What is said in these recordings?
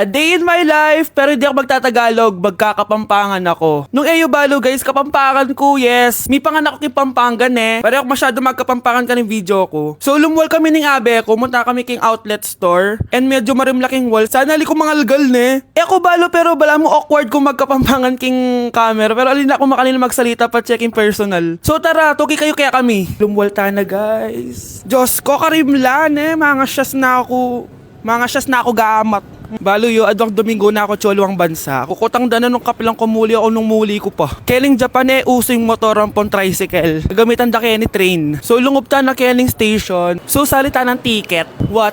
A day in my life, pero hindi ako magtatagalog, magkakapampangan ako. Nung Eyo Balo guys, kapampangan ko, yes. May panganak ko Pampangan eh. Pero ako masyado magkapampangan ka ng video ko. So lumuwal kami ng abe ko, munta kami king outlet store. And medyo marimlaking wall. Sana li ko mangalgal ne. Ako Balo, pero bala mo awkward kung magkapampangan king camera. Pero alin ako makalina magsalita pa checking personal. So tara, tuki kayo kaya kami. Lumuwal tayo na guys. Diyos ko, karimlan eh. Mga syas na ako gamat. Balo yo, adwang Domingo na ako choluang bansa. Kukutang dana nung kapilang kumuli ako nung muli ko pa. Keling Japan eh, using motor rampon tricycle. Gagamitan da kaya ni train. So lungob ta na keling station. So salita ng ticket.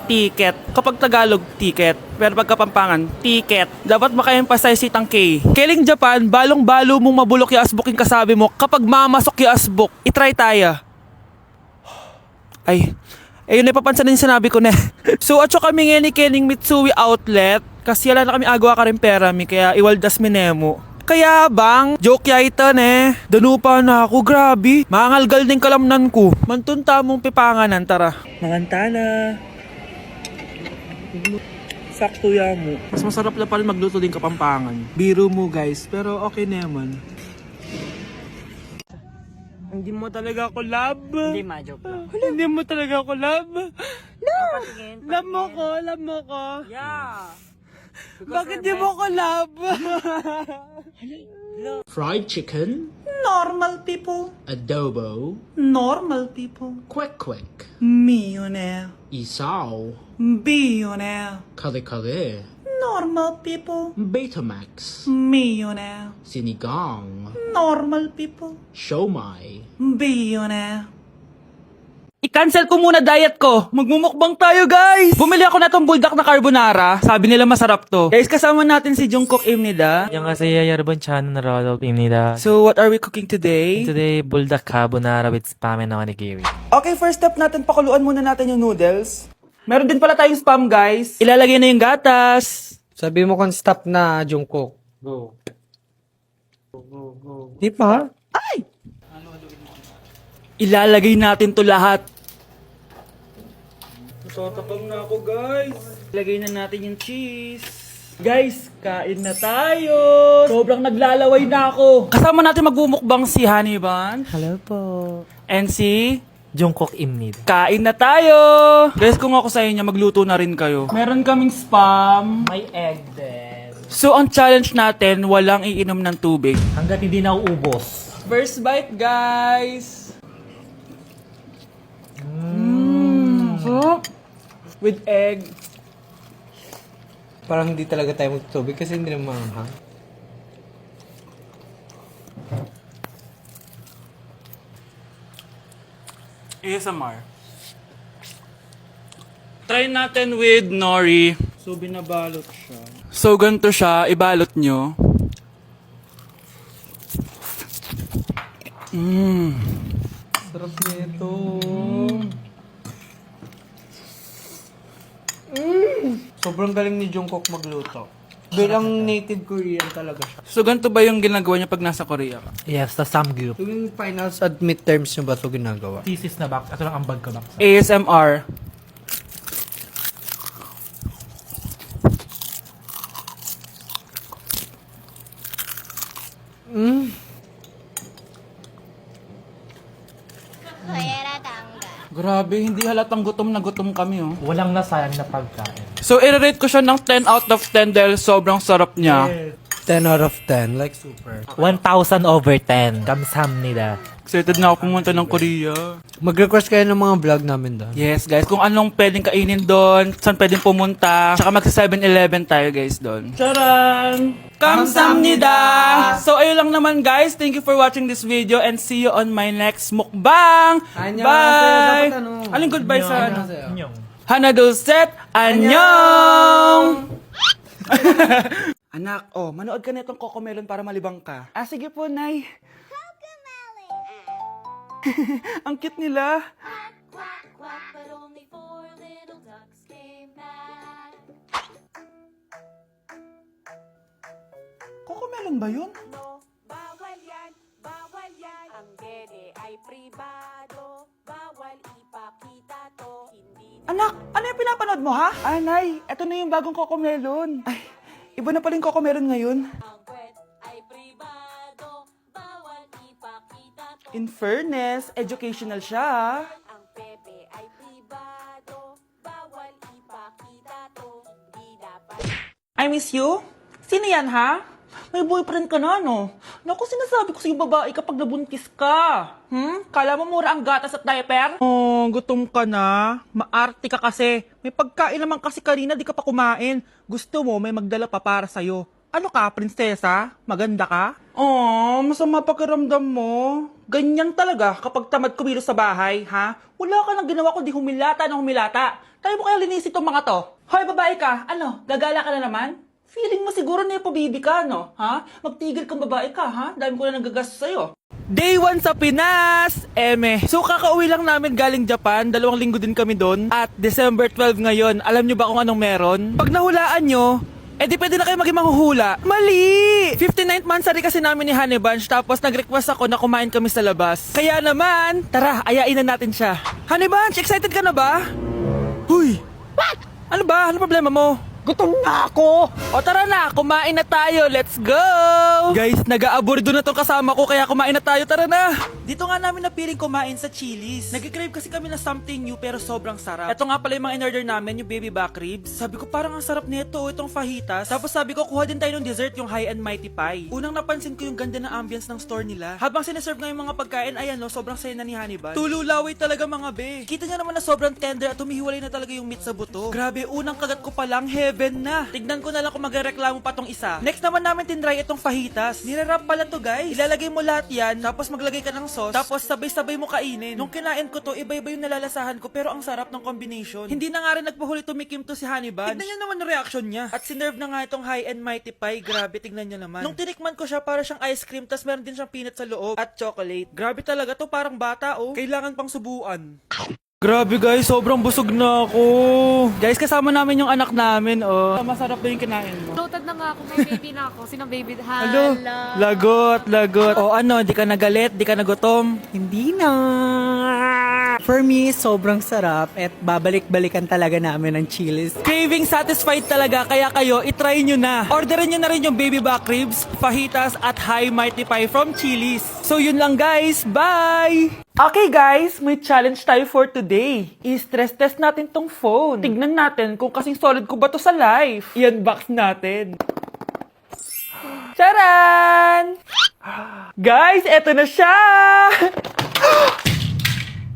Ticket. Kapag Tagalog, ticket. Pero pag Kapampangan, ticket. Dapat maka-emphasize itang K. Keling Japan, balong-balo mong mabulok yung asboking kasabi mo. Kapag mamasok yung asbok, itry tayo. Ay, ayun na papansin din sinabi ko na. So atso kami ngayon ni Kening Mitsui Outlet. Kasi wala na kami agawa ka rin pera mi. Kaya iwaldas minemo. Kaya bang, joke yaitan eh. Danupa na ako, grabe. Mangalgal din kalamnan ko. Mantunta mong pipanganan, tara. Manganta na. Sakto ya mo. Mas masarap na pala magluto din Kapampangan. Biro mo guys, pero okay naman. Hindi mo talaga ako love. Hindi, ma-joke lang. Hindi mo talaga ako love. Patingin. Love mo ko. Yeah. Bakit di mo ko love? Fried chicken, Normal people. adobo, Normal people. quick, Millionaire. isaw, Billionaire. kare-kare, Normal people. Betamax, Millionaire. sinigang, Normal people. siomai, Billionaire. I-cancel ko muna diet ko. Magmumukbang tayo, guys. Bumili ako na tong buldak na carbonara. Sabi nila masarap to. Guys, kasama natin si Jungkook Imnida. 안녕하세요 여러분 저는 로드입니다. So, what are we cooking today? Today buldak carbonara with spam and onigiri. Okay, first step natin, pakuluan muna natin yung noodles. Meron din pala tayong spam, guys. Ilalagay na yung gatas. Sabi mo kung stop na, Jungkook. Go. Di pa? Ilalagay natin to lahat. Tatakam na ako, guys. Ilagay na natin yung cheese. Guys, kain na tayo. Sobrang naglalaway na ako. Kasama natin magmumukbang si Honey Bun. Hello po. And si... Jungkook입니다. Kain na tayo! Guys, kung ako sa inyo, magluto na rin kayo. Meron kaming spam. May egg din. So, ang challenge natin, walang iinom ng tubig. Hanggat hindi na uubos. First bite, guys! Sarap! With egg. Parang hindi talaga tayo magtutubig kasi hindi naman maanghang. ASMR. Try natin with nori. So, binabalot siya. So, ganito siya. Ibalot nyo. Sarap nito. Sobrang galing ni Jungkook magluto. Bilang native Korean talaga siya. So, ganito ba yung ginagawa niya pag nasa Korea ka? Yes, the samgyup. Tuwing finals at midterms nyo ba ito ginagawa? Thesis na box. Ito lang ang bag ko box. ASMR. Grabe, hindi halatang gutom na gutom kami, oh. Walang nasayang na pagkain. So, i-rate ko siya ng 10 out of 10 dahil sobrang sarap niya. 10 out of 10, like super. 1,000 over 10. 감사합니다. Excited na ako pumunta ng Korea. Mag-request kayo ng mga vlog namin doon. Yes, guys. Kung anong pwedeng kainin doon, saan pwedeng pumunta. Tsaka magsa 7-Eleven tayo, guys, doon. Charan! Kamsamnida! So, ayun lang naman, guys. Thank you for watching this video and see you on my next mukbang! Annyeonghaseyo. Bye! Dapat ano? Aling goodbye sa ano? Annyeonghaseyo. Inyong. Hanadulset! Annyeong! Anak, oh, manood ka na itong Cocomelon para malibang ka. Ah, sige po, Nay. Ang cute nila. Quack, quack, but only four little ducks came back. Cocomelon ba yun? No, bawal yan, bawal yan. Ang dede ay pribado, bawal ipakita to. Hindi Anak, ano yung pinapanood mo, ha? Nay, eto na yung bagong Cocomelon. Ay, Iba na pala yung Cocomelon ngayon. Ang puwet ay pribado, bawal ipakita to. In fairness, educational siya. Ang pepe ay pribado, bawal ipakita to. Di dapat I miss you? Sino yan, ha? May boyfriend ka na, no? Naku, sinasabi ko sa'yo babae kapag nabuntis ka. Kala mo mura ang gatas at diaper? Oh, gutom ka na. Maarte ka kasi. May pagkain naman kasi kanina, di ka pa kumain. Gusto mo, may magdala pa para sa'yo. Ano ka, prinsesa? Maganda ka? Oh, masama pakiramdam mo. Ganyan talaga kapag tamad kumilos sa bahay, ha? Wala ka nang ginawa kundi humilata na humilata. Tayo mo kaya linisin tong mga to. Hoy, babae ka. Ano, gagala ka na naman? Feeling mo siguro na pabibi ka, no? Ha? Magtigil kang babae ka, ha? Dahil ko na nagagastos sa'yo. Day 1 sa Pinas! So, kakauwi lang namin galing Japan. 2 linggo din kami doon. At December 12 ngayon, alam nyo ba kung anong meron? Pag nahulaan nyo, di pwede na kayo maging manghuhula. Mali! 59th monthsary kasi namin ni Honey Bunch, tapos nag-request ako na kumain kami sa labas. Kaya naman, tara, ayain na natin siya. Honey Bunch, excited ka na ba? Huy! What? Ano ba? Ano problema mo? Gutom na ako! O tara na, kumain na tayo. Let's go! Guys, nag-aabordo na tong kasama ko kaya kumain na tayo. Tara na! Dito nga namin napiling kumain sa Chili's. Nag-crave kasi kami na something new pero sobrang sarap. Ito nga pala yung mga in-order namin, yung baby back ribs. Sabi ko parang ang sarap nito, itong fajitas. Tapos sabi ko kuha din tayo ng dessert, yung high and mighty pie. Unang napansin ko yung ganda ng ambience ng store nila. Habang sineserve nga yung mga pagkain, ayan no, sobrang saya na ni Honey Bun. Tululaway talaga mga be. Kita niya naman na sobrang tender at humihiwalay na talaga yung meat sa buto. Grabe, unang kagat ko pa lang, heaven na. Tignan ko na lang kung magreklamo pa tong isa. Next naman namin tinry itong fajitas. Nirarap pala to guys. Ilalagay mo lahat yan, tapos maglagay ka ng sauce, tapos sabay-sabay mo kainin. Nung kinain ko to, iba-iba yung nalalasahan ko pero ang sarap ng combination. Hindi na nga rin nagpahuli tumikim to si Honey Bunch. Tignan nyo naman yung reaction niya. At sinerve na nga itong high and mighty pie. Grabe, tignan nyo naman. Nung tinikman ko siya, para siyang ice cream, tas meron din siyang peanut sa loob at chocolate. Grabe talaga to, parang bata oh. Kailangan pang subuan. Grabe guys, sobrang busog na ako. Guys, kasama namin yung anak namin, oh. Masarap ba yung kinain mo? Loaded na nga ako, may baby na ako. Sino baby? Hello? Hala. Lagot. O ano, di ka nagalit, di ka nagutom? Hindi na. For me, sobrang sarap at babalik-balikan talaga namin ng Chili's. Craving satisfied talaga, kaya kayo, itry nyo na. Orderin nyo na rin yung baby back ribs, fajitas, at high mighty pie from Chili's. So yun lang guys, bye! Okay guys, may challenge tayo for today. I-stress test natin tong phone. Tignan natin kung kasing solid ko ba to sa life. I-unbox natin. Charan! Guys, eto na siya!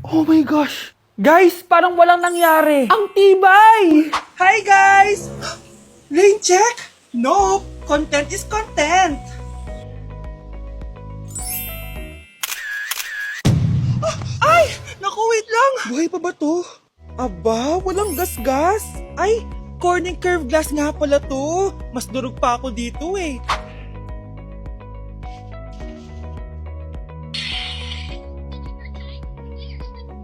Oh my gosh! Guys, parang walang nangyari. Ang tibay! Hi guys! Rain check? No! Content is content! Ay! Naku, wait lang! Buhay pa ba to? Aba, walang gas-gas. Ay, corning curve glass nga pala to. Mas durog pa ako dito eh.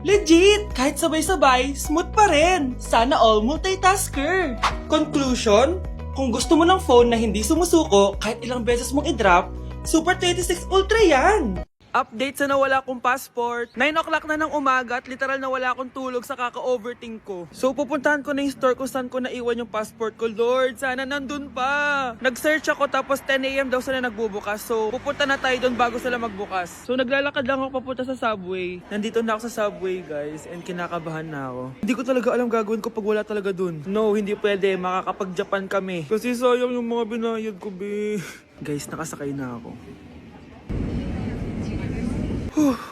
Legit! Kahit sabay-sabay, smooth pa rin. Sana all multitasker. Conclusion? Kung gusto mo ng phone na hindi sumusuko kahit ilang beses mong i-drop, Super 26 Ultra yan! Update sa nawala kong passport. 9 o'clock na ng umaga at literal na wala akong tulog sa kaka-overthink ko. So pupuntahan ko na yung store kung saan ko naiwan yung passport ko. Lord, sana nandun pa. Nag-search ako tapos 10 a.m. daw sila nagbubukas. So pupunta na tayo doon bago sila magbukas. So naglalakad lang ako papunta sa subway. Nandito na ako sa subway guys and kinakabahan na ako. Hindi ko talaga alam gagawin ko pag wala talaga doon. No, hindi pwede. Makakapag-Japan kami. Kasi sayang yung mga binayad ko, be. Guys, nakasakay na ako.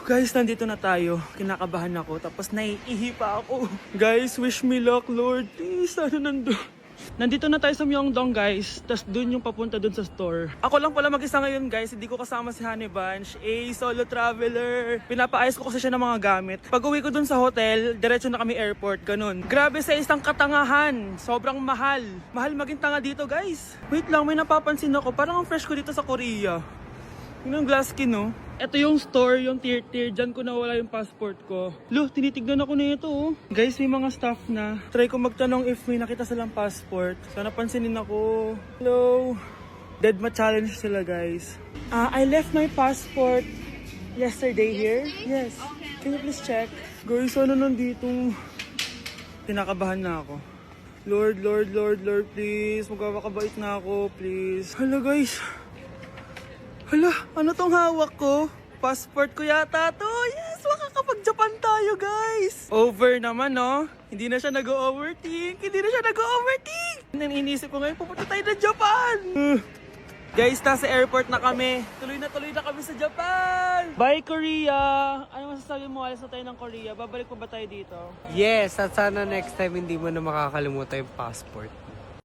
Guys, nandito na tayo. Kinakabahan ako. Tapos naiihi pa ako. Guys, wish me luck, Lord. Please, sana nandun. Nandito na tayo sa Myeongdong, guys. Tapos dun yung papunta dun sa store. Ako lang pala mag-isa ngayon, guys. Hindi ko kasama si Honey Bunch. Solo traveler. Pinapaayos ko kasi siya ng mga gamit. Pag uwi ko dun sa hotel, diretso na kami airport. Ganun. Grabe sa isang katangahan. Sobrang mahal. Mahal maging tanga dito, guys. Wait lang, may napapansin ako. Parang ang fresh ko dito sa Korea. Yun ang glass skin, no? Ito yung store, yung tier. Diyan ko nawala yung passport ko. Lo, tinitignan ako na ito, oh. Guys, may mga staff na. Try ko magtanong if may nakita silang passport. Sana pansinin ako. Hello? Dead ma-challenge sila, guys. I left my passport yesterday here. Yes. Can you please check? Guys, ano nandito? Kinakabahan na ako. Lord, please. Magkakabait na ako, please. Hala, guys. Hala, ano tong hawak ko? Passport ko yata to. Yes, makakapag-Japan tayo, guys. Over naman, no? Hindi na siya nag-overthink. Inisip ko ngayon, pupunta tayo ng Japan. Guys, nasa airport na kami. Tuloy na kami sa Japan. Bye, Korea. Ano masasabi mo? Alis na tayo ng Korea. Babalik pa ba tayo dito? Yes, at sana next time hindi mo na makakalimutan yung passport.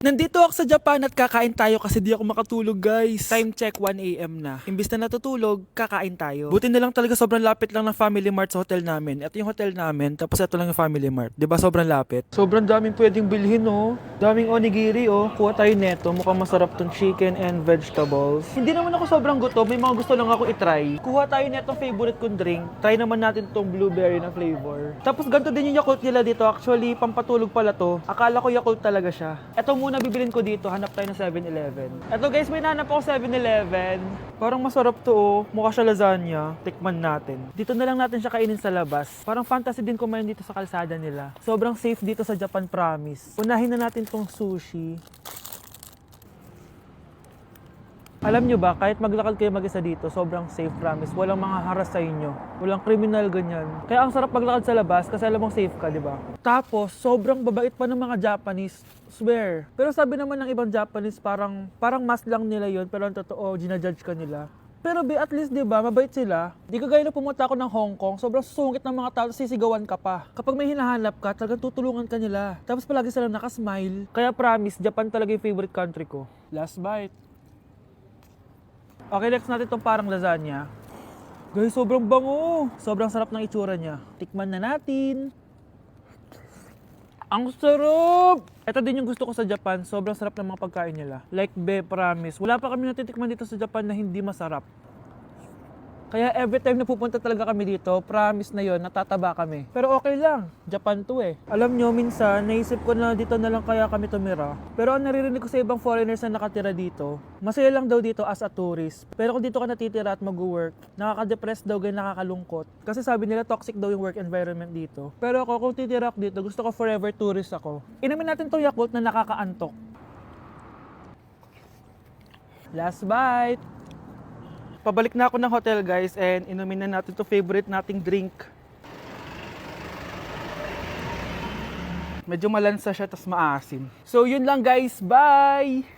Nandito ako sa Japan at kakain tayo kasi di ako makatulog, guys. Time check, 1 AM na. Imbis na natutulog, kakain tayo. Buti na lang talaga sobrang lapit lang ng Family Mart sa hotel namin. Ito yung hotel namin, tapos ito lang yung Family Mart. Diba sobrang lapit? Sobrang daming pwedeng bilhin, oh. Daming onigiri, oh. Kuha tayo neto. Mukhang masarap tong chicken and vegetables. Hindi naman ako sobrang gutom. May mga gusto lang ako itry. Kuha tayo netong favorite kong drink. Try naman natin tong blueberry na flavor. Tapos ganito din yung Yakult nila dito. Actually, pampatulog pala to. Akala ko Yakult talaga siya. Ito muna bibilin ko dito, hanap tayo ng 7-Eleven. Eto guys, may nahanap ako 7-Eleven. Parang masarap to, oh. Mukha siya lasagna. Tikman natin. Dito na lang natin siya kainin sa labas. Parang fantasy din kumain dito sa kalsada nila. Sobrang safe dito sa Japan, promise. Unahin na natin tong sushi. Alam nyo ba, kahit maglakad kayo mag-isa dito, sobrang safe, promise. Walang mga haras sa inyo. Walang kriminal, ganyan. Kaya ang sarap maglakad sa labas kasi alam mong safe ka, di ba? Tapos, sobrang babait pa ng mga Japanese. Swear. Pero sabi naman ng ibang Japanese, parang mas lang nila yon, pero ang totoo, ginajudge ka nila. Pero at least, di ba, mabait sila. Di ka gaya na pumunta ako ng Hong Kong, sobrang susungit ng mga tao, sisigawan ka pa. Kapag may hinahanap ka, talagang tutulungan ka nila. Tapos palagi sila nakasmile. Kaya promise, Japan talaga yung favorite country ko. Last bite. Okay, next natin itong parang lasagna. Guys, sobrang bango. Sobrang sarap ng itsura niya. Tikman na natin. Ang sarap! Ito din yung gusto ko sa Japan. Sobrang sarap ng mga pagkain nila. Like, promise. Wala pa kami natitikman dito sa Japan na hindi masarap. Kaya every time na pupunta talaga kami dito, promise na yon, natataba kami. Pero okay lang, Japan to eh. Alam nyo, minsan, naisip ko na dito na lang kaya kami tumira. Pero ang naririnig ko sa ibang foreigners na nakatira dito, masaya lang daw dito as a tourist. Pero kung dito ka natitira at mag-work, nakaka-depress daw, ganyan, nakakalungkot. Kasi sabi nila toxic daw yung work environment dito. Pero ako, kung titira ako dito, gusto ko forever tourist ako. Inumin natin tong Yakult na nakakaantok. Last bite! Pabalik na ako ng hotel, guys, and inumin na natin to favorite nating drink. Medyo malansa siya, tas maasim. So, yun lang, guys. Bye!